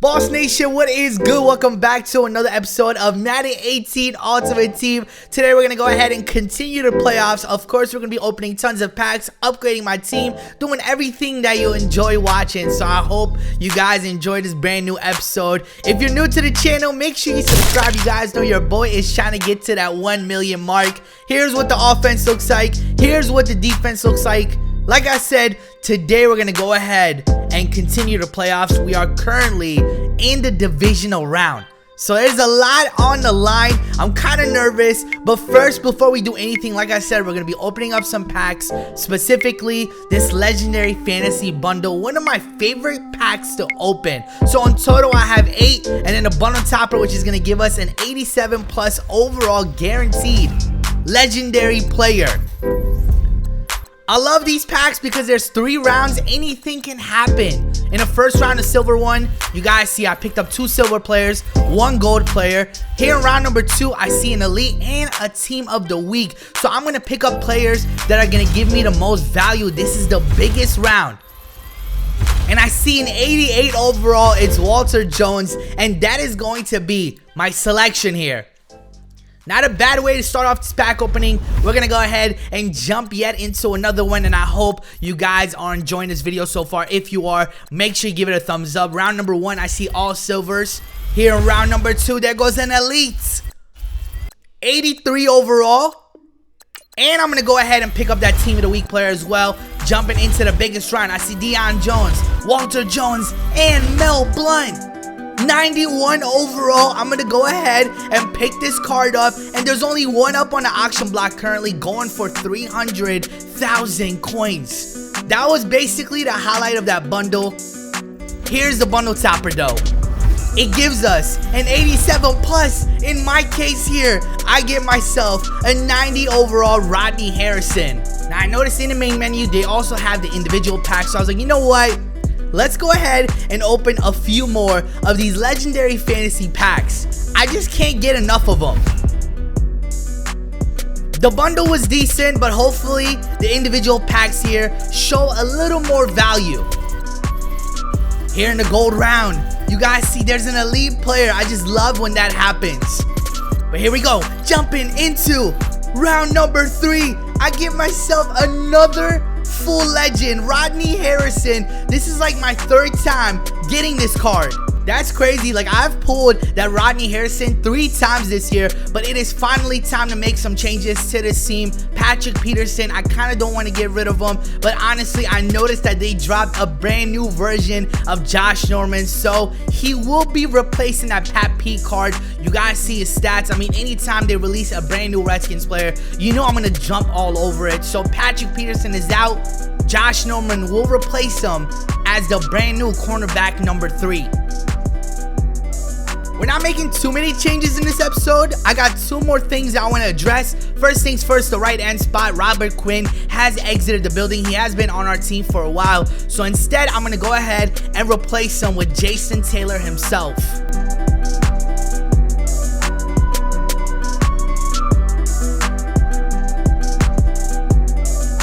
Boss Nation, what is good? Welcome back to another episode of Madden 18 Ultimate Team. Today we're going to go ahead and continue the playoffs. Of course, we're going to be opening tons of packs, upgrading my team, doing everything that you enjoy watching. So I hope you guys enjoy this brand new episode. If you're new to the channel, make sure you subscribe. You guys know your boy is trying to get to that 1 million mark. Here's what the offense looks like. Here's what the defense looks like. Like I said, today we're going to go ahead and continue the playoffs. We are currently in the divisional round. So there's a lot on the line. I'm kind of nervous. But first, before we do anything, like I said, we're going to be opening up some packs. Specifically, this legendary fantasy bundle. One of my favorite packs to open. So in total, I have 8. And then a bundle topper, which is going to give us an 87 plus overall guaranteed legendary player. I love these packs because there's 3 rounds. Anything can happen. In the first round, the silver one, you guys see I picked up 2 silver players, 1 gold player. Here in round number 2, I see an elite and a team of the week. So I'm going to pick up players that are going to give me the most value. This is the biggest round. And I see an 88 overall. It's Walter Jones. And that is going to be my selection here. Not a bad way to start off this pack opening. We're going to go ahead and jump yet into another one. And I hope you guys are enjoying this video so far. If you are, make sure you give it a thumbs up. Round number 1, I see all silvers. Here in round number 2, there goes an elite. 83 overall. And I'm going to go ahead and pick up that team of the week player as well. Jumping into the biggest round, I see Deion Jones, Walter Jones, and Mel Blount. 91 overall. I'm gonna go ahead and pick this card up, and there's only 1 up on the auction block currently, going for 300,000 coins. That was basically the highlight of that bundle. Here's the bundle topper though. It gives us an 87 plus. In my case here, I get myself a 90 overall Rodney Harrison. Now I noticed in the main menu they also have the individual packs, so I was like, you know what, let's go ahead and open a few more of these legendary fantasy packs. I just can't get enough of them. The bundle was decent, but hopefully the individual packs here show a little more value. Here in the gold round, you guys see there's an elite player. I just love when that happens. But here we go, jumping into round number 3. I give myself another full legend, Rodney Harrison. This is like my 3rd time getting this card. That's crazy. Like, I've pulled that Rodney Harrison 3 times this year, but it is finally time to make some changes to this team. Patrick Peterson, I kind of don't want to get rid of him, but honestly, I noticed that they dropped a brand new version of Josh Norman, so he will be replacing that Pat P card. You guys see his stats. I mean, anytime they release a brand new Redskins player, you know I'm going to jump all over it. So Patrick Peterson is out. Josh Norman will replace him as the brand new cornerback number 3. We're not making too many changes in this episode. I got 2 more things that I want to address. First things first, the right end spot. Robert Quinn has exited the building. He has been on our team for a while. So instead, I'm going to go ahead and replace him with Jason Taylor himself.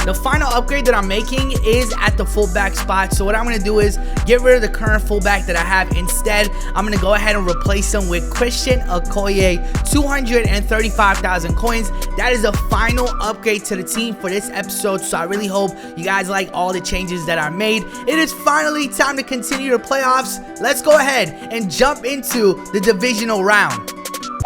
The final upgrade that I'm making is at the fullback spot. So what I'm going to do is get rid of the current fullback that I have. Instead, I'm going to go ahead and replace him with Christian Okoye, 235,000 coins. That is the final upgrade to the team for this episode. So I really hope you guys like all the changes that I made. It is finally time to continue the playoffs. Let's go ahead and jump into the divisional round.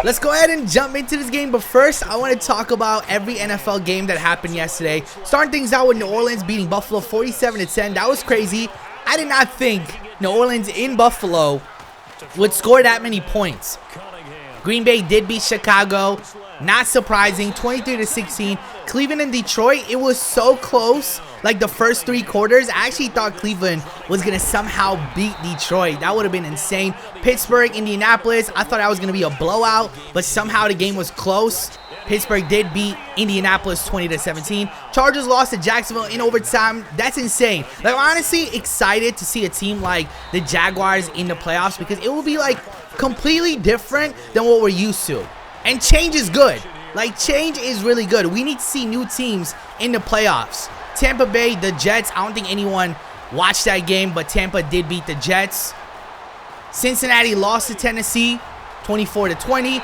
Let's go ahead and jump into this game, but first I want to talk about every NFL game that happened yesterday. Starting things out with New Orleans beating Buffalo 47-10. That was crazy. I did not think New Orleans in Buffalo would score that many points. Green Bay did beat Chicago. Not surprising, 23-16. Cleveland and Detroit, it was so close. Like the first 3 quarters, I actually thought Cleveland was going to somehow beat Detroit. That would have been insane. Pittsburgh, Indianapolis, I thought that was going to be a blowout, but somehow the game was close. Pittsburgh did beat Indianapolis 20-17. Chargers lost to Jacksonville in overtime. That's insane. Like, I'm honestly excited to see a team like the Jaguars in the playoffs because it will be like completely different than what we're used to. And change is good. Like, change is really good. We need to see new teams in the playoffs. Tampa Bay, the Jets, I don't think anyone watched that game, but Tampa did beat the Jets. Cincinnati lost to Tennessee 24-20.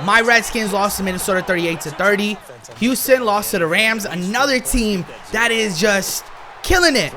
My Redskins lost to Minnesota 38-30. Houston lost to the Rams, another team that is just killing it.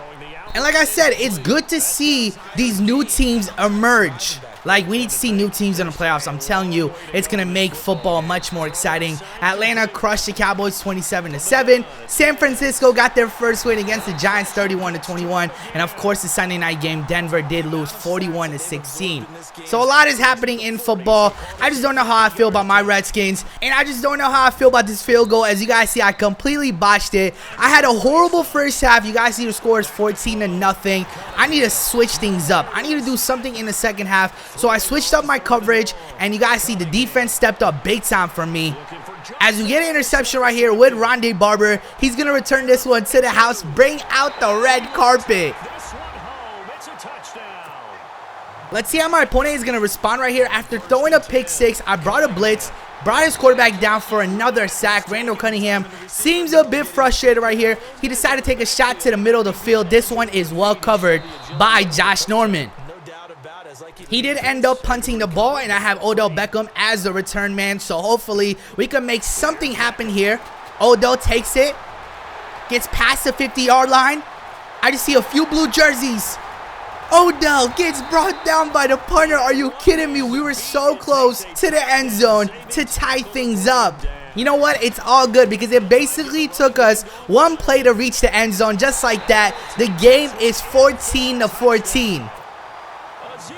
And like I said, it's good to see these new teams emerge. Like, we need to see new teams in the playoffs. I'm telling you, it's going to make football much more exciting. Atlanta crushed the Cowboys 27-7. San Francisco got their first win against the Giants 31-21. And of course, the Sunday night game, Denver did lose 41-16. So a lot is happening in football. I just don't know how I feel about my Redskins. And I just don't know how I feel about this field goal. As you guys see, I completely botched it. I had a horrible first half. You guys see the score is 14-0. I need to switch things up. I need to do something in the second half. So I switched up my coverage, and you guys see the defense stepped up big time for me. As we get an interception right here with Rodney Barber, he's going to return this one to the house, bring out the red carpet. Let's see how my opponent is going to respond right here. After throwing a pick six, I brought a blitz, brought his quarterback down for another sack. Randall Cunningham seems a bit frustrated right here. He decided to take a shot to the middle of the field. This one is well covered by Josh Norman. He did end up punting the ball, and I have Odell Beckham as the return man, so hopefully we can make something happen here. Odell takes it, gets past the 50-yard line. I just see a few blue jerseys. Odell gets brought down by the punter. Are you kidding me? We were so close to the end zone to tie things up. You know what? It's all good because it basically took us one play to reach the end zone. Just like that, the game is 14-14.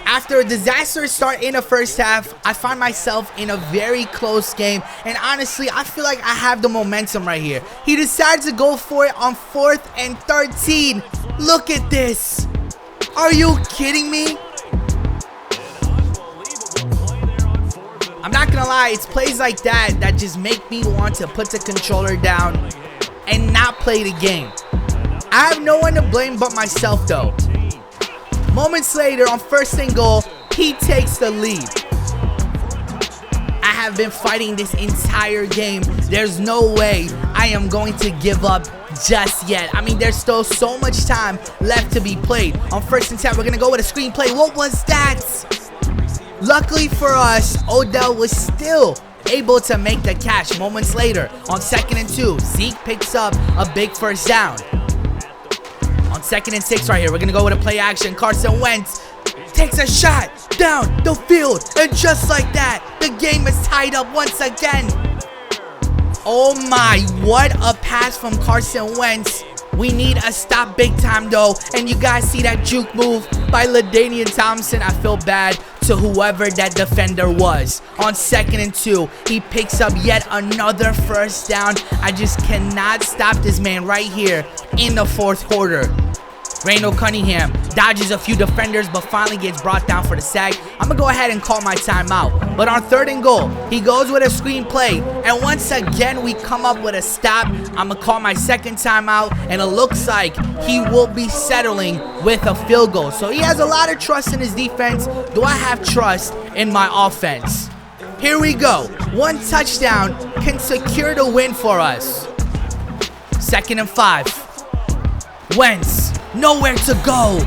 After a disastrous start in the first half, I find myself in a very close game. And honestly, I feel like I have the momentum right here. He decides to go for it on 4th and 13. Look at this. Are you kidding me? I'm not gonna lie, it's plays like that that just make me want to put the controller down and not play the game. I have no one to blame but myself though. Moments later, on 1st and goal, he takes the lead. I have been fighting this entire game. There's no way I am going to give up just yet. I mean, there's still so much time left to be played. On 1st and 10, we're going to go with a screen play. What was that? Luckily for us, Odell was still able to make the catch. Moments later, on 2nd and 2, Zeke picks up a big first down. On 2nd and 6 right here, we're going to go with a play action. Carson Wentz takes a shot down the field. And just like that, the game is tied up once again. Oh my, what a pass from Carson Wentz. We need a stop big time though. And you guys see that juke move by LaDainian Thompson. I feel bad to whoever that defender was. On 2nd and 2, he picks up yet another first down. I just cannot stop this man right here in the 4th quarter. Randall Cunningham dodges a few defenders but finally gets brought down for the sack. I'm going to go ahead and call my timeout. But on 3rd and goal, he goes with a screen play. And once again, we come up with a stop. I'm going to call my 2nd timeout. And it looks like he will be settling with a field goal. So he has a lot of trust in his defense. Do I have trust in my offense? Here we go. One touchdown can secure the win for us. 2nd and 5. Wentz, nowhere to go.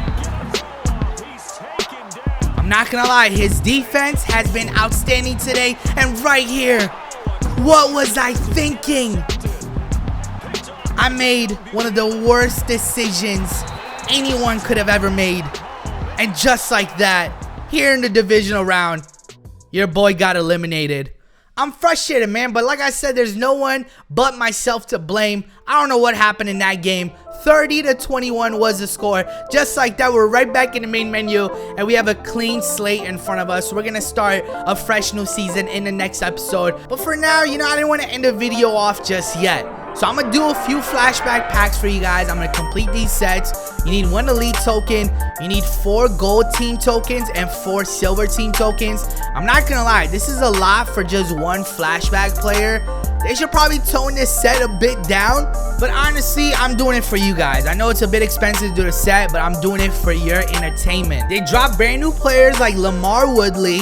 I'm not gonna lie, his defense has been outstanding today. And right here, what was I thinking? I made one of the worst decisions anyone could have ever made. And just like that, here in the divisional round, your boy got eliminated. I'm frustrated, man, but like I said, there's no one but myself to blame. I don't know what happened in that game. 30-21 was the score. Just like that, we're right back in the main menu, and we have a clean slate in front of us. We're going to start a fresh new season in the next episode. But for now, you know, I didn't want to end the video off just yet. So I'm going to do a few flashback packs for you guys. I'm going to complete these sets. You need 1 elite token. You need 4 gold team tokens and 4 silver team tokens. I'm not going to lie. This is a lot for just 1 flashback player. They should probably tone this set a bit down. But honestly, I'm doing it for you guys. I know it's a bit expensive to do the set, but I'm doing it for your entertainment. They dropped brand new players like Lamar Woodley.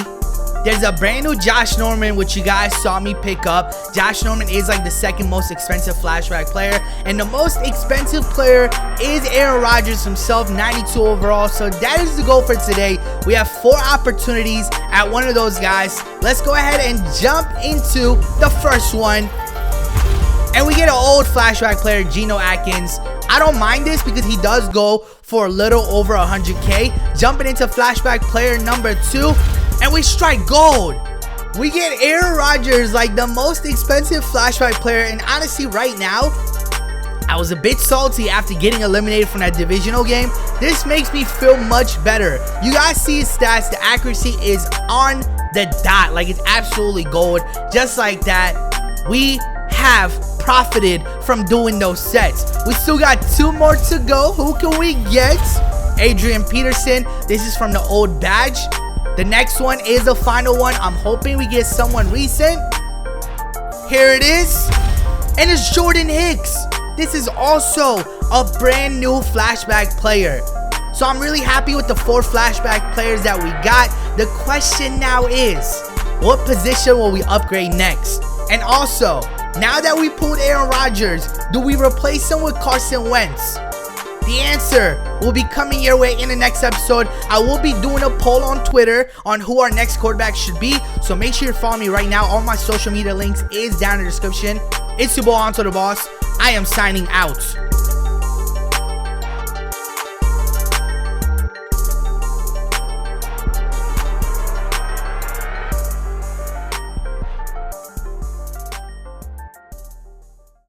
There's a brand new Josh Norman, which you guys saw me pick up. Josh Norman is like the second most expensive flashback player, and the most expensive player is Aaron Rodgers himself, 92 overall. So that is the goal for today. We have 4 opportunities at one of those guys. Let's go ahead and jump into the first one. And we get an old flashback player, Geno Atkins. I don't mind this because he does go for a little over 100K. Jumping into flashback player number 2, and we strike gold. We get Aaron Rodgers, like the most expensive flashback player. And honestly, right now, I was a bit salty after getting eliminated from that divisional game. This makes me feel much better. You guys see his stats. The accuracy is on the dot. Like, it's absolutely gold. Just like that, we have profited from doing those sets. We still got 2 more to go. Who can we get? Adrian Peterson. This is from the old badge. The next one is the final one. I'm hoping we get someone recent. Here it is. And it's Jordan Hicks. This is also a brand new flashback player. So I'm really happy with the 4 flashback players that we got. The question now is, what position will we upgrade next? And also, now that we pulled Aaron Rodgers, do we replace him with Carson Wentz? The answer will be coming your way in the next episode. I will be doing a poll on Twitter on who our next quarterback should be. So make sure you follow me right now. All my social media links is down in the description. It's your boy AntoDaBoss. I am signing out.